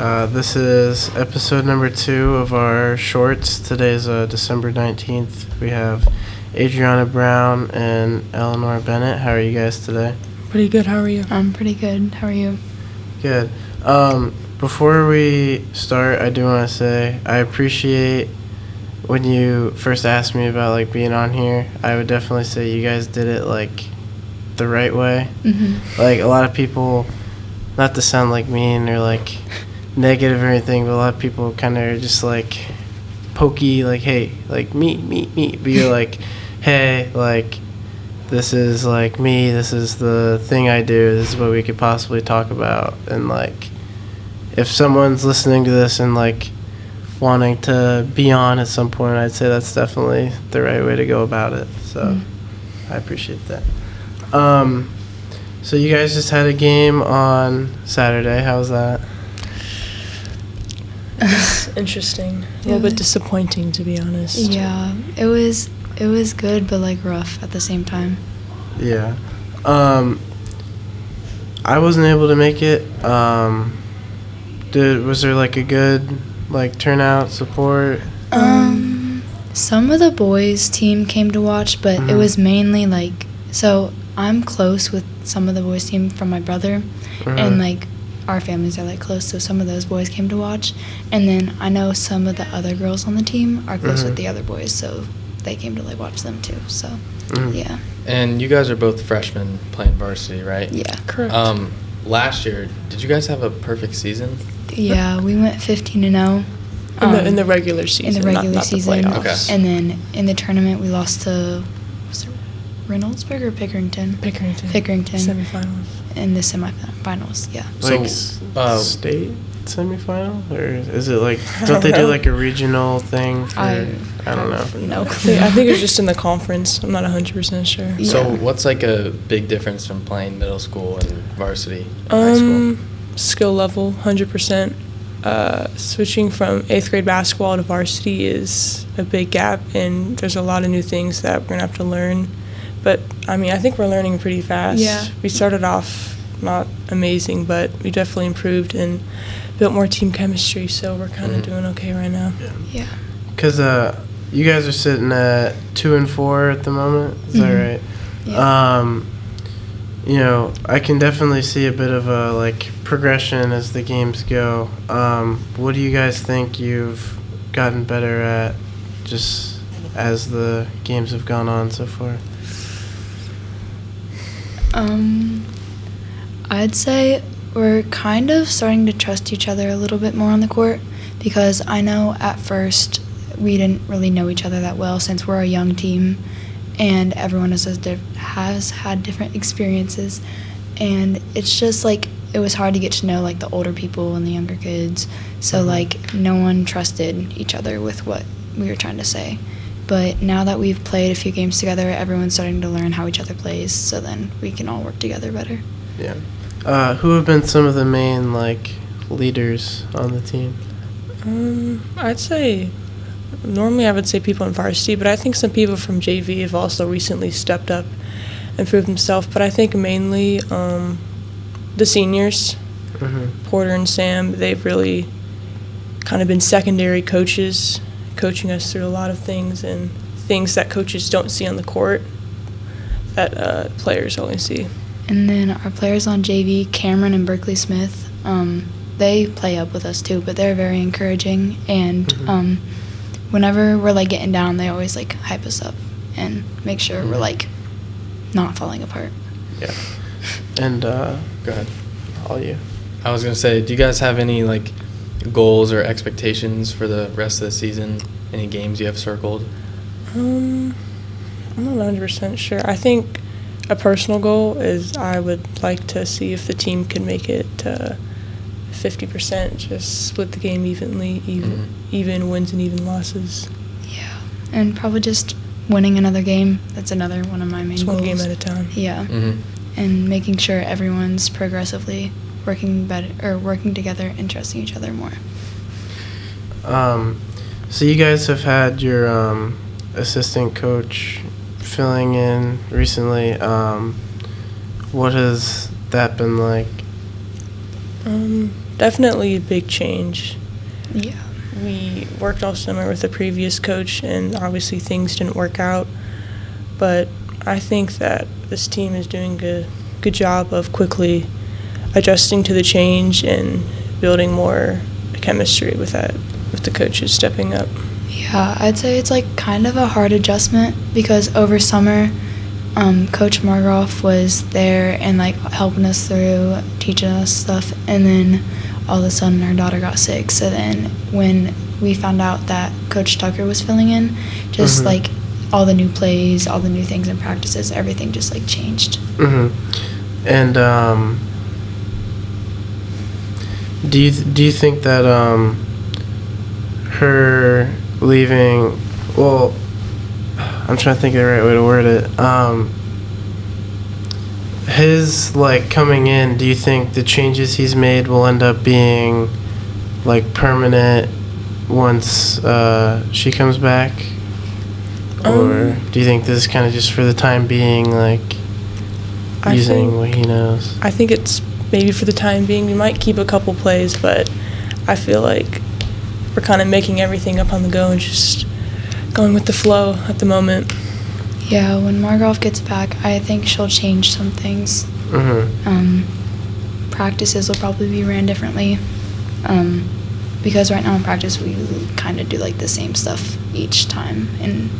This is episode number 2 of our shorts. Today's December 19th. We have Adrionna Brown and Eleanor Bennett. How are you guys today? Pretty good. How are you? I'm pretty good. How are you? Good. Before we start, I do want to say I appreciate when you first asked me about like being on here. I would definitely say you guys did it like the right way. Mm-hmm. Like a lot of people, not to sound like mean or like negative or anything, but a lot of people kind of are just like pokey, like, hey, like me. But you're like, hey, like, this is like me, this is the thing I do, this is what we could possibly talk about. And like, if someone's listening to this and like wanting to be on at some point, I'd say that's definitely the right way to go about it. So I appreciate that. So you guys just had a game on Saturday. How was that? It's interesting. A little bit disappointing, to be honest. Yeah, it was good, but like rough at the same time. Yeah. I wasn't able to make it. Was there like a good like turnout, support? Some of the boys' team came to watch, but it was mainly like, so I'm close with some of the boys' team from my brother, and like our families are like close, so some of those boys came to watch, and then I know some of the other girls on the team are close with the other boys, so they came to like watch them too. So yeah. And you guys are both freshmen playing varsity, right? Yeah. Correct. Last year, did you guys have a perfect season? Yeah, we went 15-0. In the regular season. In the regular not season. The playoffs. Okay. And then in the tournament, we lost to, was it Reynoldsburg or Pickerington? Pickerington. Semifinals. In the semifinals, yeah. Like So, state semifinal, or is it like? Don't they do like a regional thing? For, I don't know. No. I think it was just in the conference. I'm not 100% sure. Yeah. So what's like a big difference from playing middle school and varsity in high school? Skill level, 100%. Switching from 8th grade basketball to varsity is a big gap, and there's a lot of new things that we're going to have to learn. But, I mean, I think we're learning pretty fast. Yeah. We started off not amazing, but we definitely improved and built more team chemistry, so we're kind of doing okay right now. Yeah. Because you guys are sitting at 2-4 at the moment. Is that right? Yeah. You know, I can definitely see a bit of a like progression as the games go. What do you guys think you've gotten better at just as the games have gone on so far? I'd say we're kind of starting to trust each other a little bit more on the court, because I know at first we didn't really know each other that well since we're a young team and everyone has had different experiences, and it's just like it was hard to get to know like the older people and the younger kids, so like no one trusted each other with what we were trying to say. But now that we've played a few games together, everyone's starting to learn how each other plays, so then we can all work together better. Yeah. Who have been some of the main like leaders on the team? I'd say, normally I would say people in varsity, but I think some people from JV have also recently stepped up and proved themselves. But I think mainly the seniors, Porter and Sam, they've really kind of been secondary coaches, coaching us through a lot of things, and things that coaches don't see on the court that players only see. And then our players on JV, Cameron and Berkeley Smith, they play up with us too, but they're very encouraging, and whenever we're like getting down, they always like hype us up and make sure we're like not falling apart. Yeah. And Go ahead. all you. I was going to say, do you guys have any like goals or expectations for the rest of the season? Any games you have circled? I'm not 100% sure. I think a personal goal is I would like to see if the team can make it to 50%, just split the game evenly, even wins and even losses. Yeah, and probably just winning another game. That's another one of my main Just goals. one game at a time. Yeah, and making sure everyone's progressively working together and trusting each other more. So you guys have had your assistant coach filling in recently. What has that been like? Definitely a big change. Yeah. We worked all summer with the previous coach, and obviously things didn't work out. But I think that this team is doing a good job of quickly adjusting to the change and building more chemistry with the coaches stepping up. Yeah, I'd say it's like kind of a hard adjustment because over summer, Coach Margraf was there and like helping us through, teaching us stuff, and then all of a sudden our daughter got sick. So then when we found out that Coach Tucker was filling in, just like all the new plays, all the new things and practices, everything just like changed. And do you think that her leaving? Well, I'm trying to think of the right way to word it. His like coming in. Do you think the changes he's made will end up being like permanent once she comes back? Or do you think this is kind of just for the time being, like using what he knows? I think it's maybe for the time being. We might keep a couple plays, but I feel like we're kind of making everything up on the go and just going with the flow at the moment. Yeah, when Margraf gets back, I think she'll change some things. Practices will probably be ran differently. Because right now in practice we kind of do like the same stuff each time, and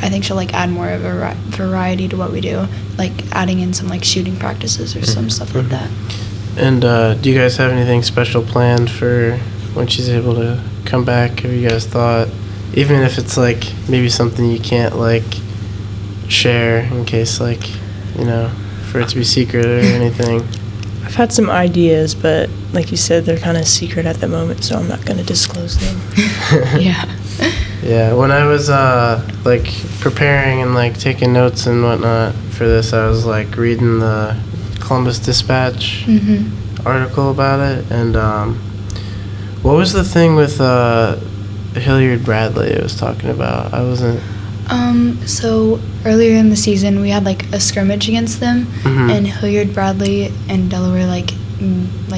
I think she'll like add more of a variety to what we do, like adding in some like shooting practices or some stuff like that. And do you guys have anything special planned for when she's able to come back? Have you guys thought, even if it's like maybe something you can't like share in case like, you know, for it to be secret or anything? I've had some ideas, but like you said, they're kind of secret at the moment, so I'm not going to disclose them. Yeah. Yeah, when I was like preparing and like taking notes and whatnot for this, I was like reading the Columbus Dispatch article about it, and what was the thing with Hilliard Bradley it was talking about? I wasn't. So earlier in the season, we had like a scrimmage against them, and Hilliard Bradley and Delaware like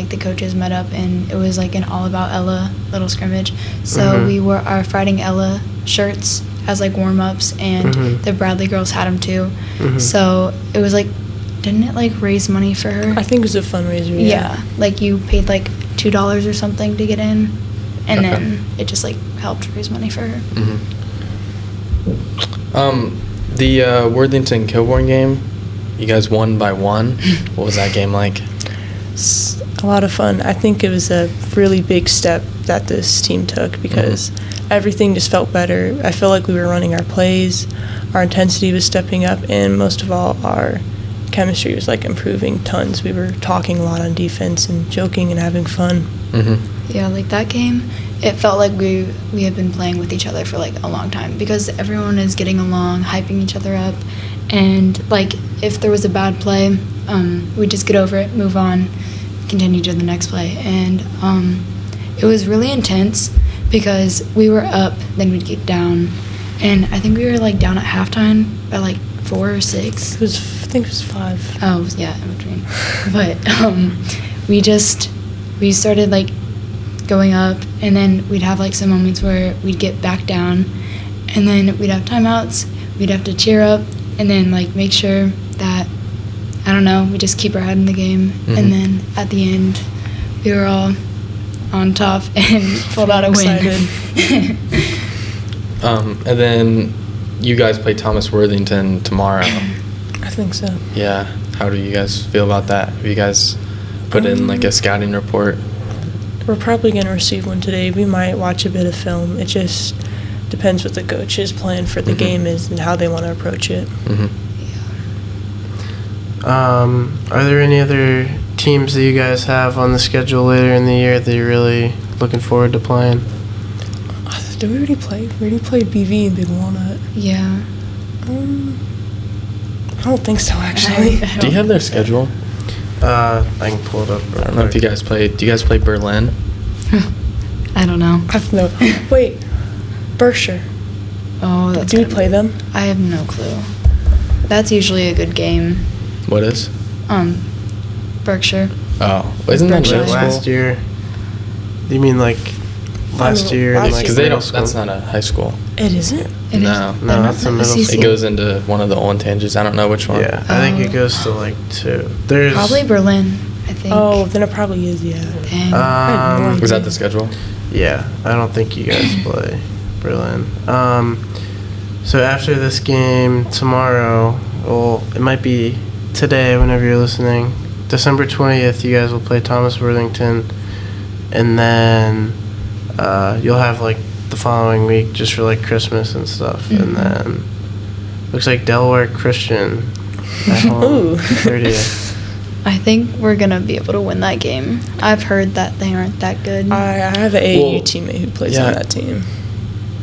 the coaches met up, and it was like an all about Ella little scrimmage. So we wore our Fighting Ella shirts as like warm ups, and the Bradley girls had them too. So it was like, didn't it like raise money for her? I think it was a fundraiser. Yeah, like you paid like $2 or something to get in, and then it just like helped raise money for her. The Worthington Kilbourne game, you guys won by 1. What was that game like? A lot of fun. I think it was a really big step that this team took because everything just felt better. I feel like we were running our plays, our intensity was stepping up, and most of all, our chemistry was like improving tons. We were talking a lot on defense and joking and having fun. Yeah, like that game, it felt like we had been playing with each other for like a long time because everyone is getting along, hyping each other up, and like if there was a bad play, we'd just get over it, move on, continue to the next play. And it was really intense because we were up, then we'd get down, and I think we were like down at halftime by like 4 or 6. I think it was 5. Oh yeah, in between. But we started like going up, and then we'd have like some moments where we'd get back down, and then we'd have timeouts, we'd have to cheer up, and then like make sure that, I don't know, we just keep our head in the game, and then at the end we were all on top and pulled out a win. And then you guys play Thomas Worthington tomorrow. I think so. Yeah. How do you guys feel about that? Have you guys put in like a scouting report? We're probably going to receive one today. We might watch a bit of film. It just depends what the coach's plan for the game is and how they want to approach it. Are there any other teams that you guys have on the schedule later in the year that you're really looking forward to playing? Did we already play? We already played BV and Big Walnut. Yeah. I don't think so, actually. Do you have their schedule? I can pull it up. I don't know if you guys play. Do you guys play Berlin? I don't know. Wait, Berkshire. Oh, that's Do we play them? I have no clue. That's usually a good game. What is? Berkshire. Oh, isn't that Berkshire. middle Last school? year. You mean like last year last in like Because they middle don't. school? That's not a high school. It isn't? It is- No. they're not that's a middle CC. It goes into one of the Olentanges. I don't know which one. Yeah, I think it Oh. goes to like 2. There's Probably Berlin, I think. Oh, then it probably is, yeah. Dang. I had no idea. Is that the schedule? Yeah, I don't think you guys play Berlin. So after this game tomorrow, well, it might be today whenever you're listening. December 20th, you guys will play Thomas Worthington, and then you'll have like the following week just for like Christmas and stuff, and then looks like Delaware Christian at home Ooh. 30th. I think we're going to be able to win that game. I've heard that they aren't that good. I have an AAU Well, teammate who plays yeah. on that team.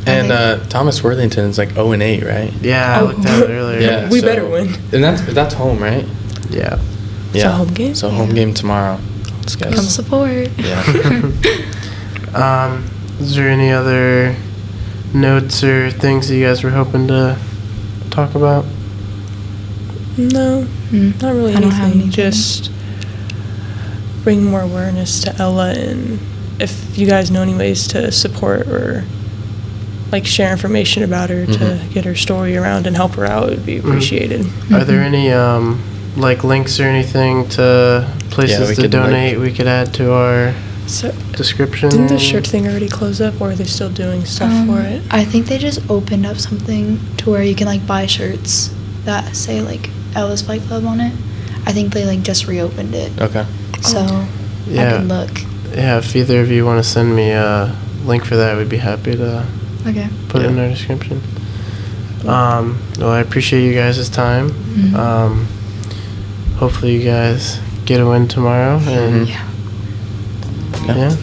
And Okay. Thomas Worthington is like 0-8, right? Yeah, I Oh. looked at it earlier. Yeah. We so- better win. And that's home, right? Yeah. It's a home game? So home Yeah. game tomorrow. Let's go. Come support. Yeah. Is there any other notes or things that you guys were hoping to talk about? No, Mm. not really I don't have anything. anything. Just bring more awareness to Ella, and if you guys know any ways to support or like share information about her to Mhm. get her story around and help her out, it would be appreciated. Are there any like links or anything to places we to could, donate we could add to our So, description? didn't the shirt thing already close up, or are they still doing stuff for it? I think they just opened up something to where you can like buy shirts that say like Ella's Fight Club on it. I think they like just reopened it. Okay. So I Yeah. can look. Yeah, if either of you want to send me a link for that, we'd be happy to Okay. put it in Yeah. our description. Well, I appreciate you guys' time. Mhm. Hopefully you guys get a win tomorrow, and Mhm. Yeah. yeah,